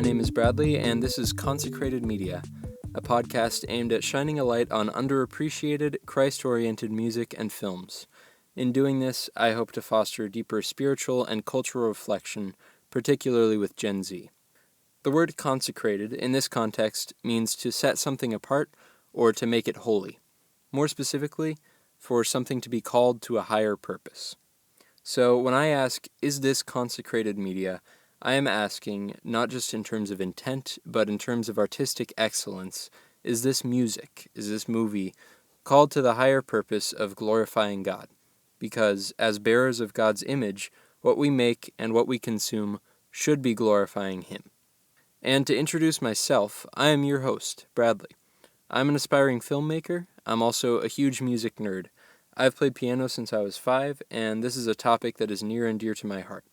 my name is Bradley, and this is Consecrated Media, a podcast aimed at shining a light on underappreciated, Christ-oriented music and films. In doing this, I hope to foster deeper spiritual and cultural reflection, particularly with Gen Z. The word consecrated, in this context, means to set something apart or to make it holy. More specifically, for something to be called to a higher purpose. So when I ask, is this consecrated media, I am asking, not just in terms of intent, but in terms of artistic excellence, is this music, is this movie, called to the higher purpose of glorifying God? Because as bearers of God's image, what we make and what we consume should be glorifying Him. And to introduce myself, I am your host, Bradley. I'm an aspiring filmmaker. I'm also a huge music nerd. I've played piano since I was 5, and this is a topic that is near and dear to my heart.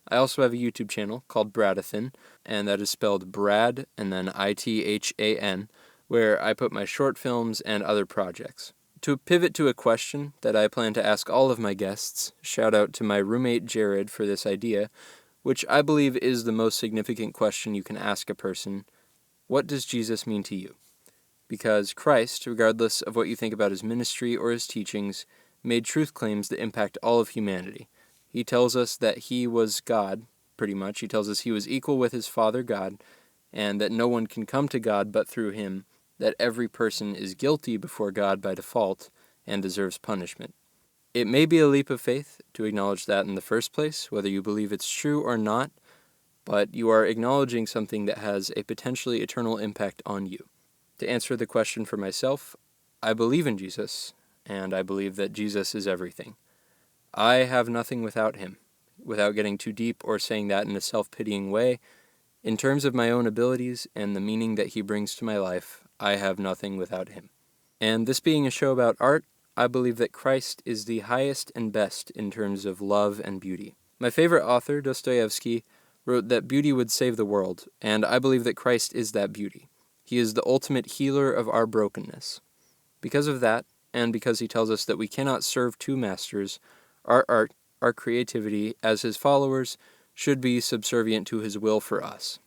I also have a YouTube channel called Bradathan, and that is spelled Brad and then Ithan, where I put my short films and other projects. To pivot to a question that I plan to ask all of my guests, shout out to my roommate Jared for this idea, which I believe is the most significant question you can ask a person: what does Jesus mean to you? Because Christ, regardless of what you think about his ministry or his teachings, made truth claims that impact all of humanity. He tells us that he was God, pretty much. He tells us he was equal with his Father God, and that no one can come to God but through him, that every person is guilty before God by default and deserves punishment. It may be a leap of faith to acknowledge that in the first place, whether you believe it's true or not, but you are acknowledging something that has a potentially eternal impact on you. To answer the question for myself, I believe in Jesus, and I believe that Jesus is everything. I have nothing without him. Without getting too deep or saying that in a self-pitying way, in terms of my own abilities and the meaning that he brings to my life, I have nothing without him. And this being a show about art, I believe that Christ is the highest and best in terms of love and beauty. My favorite author, Dostoevsky, wrote that beauty would save the world, and I believe that Christ is that beauty. He is the ultimate healer of our brokenness. Because of that, and because he tells us that we cannot serve two masters, our art, our creativity, as his followers, should be subservient to his will for us.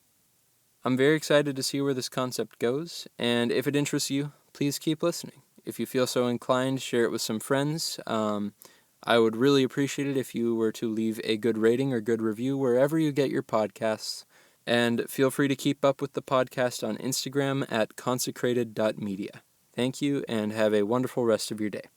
I'm very excited to see where this concept goes, and if it interests you, please keep listening. If you feel so inclined, share it with some friends. I would really appreciate it if you were to leave a good rating or good review wherever you get your podcasts. And feel free to keep up with the podcast on Instagram at consecrated.media. Thank you, and have a wonderful rest of your day.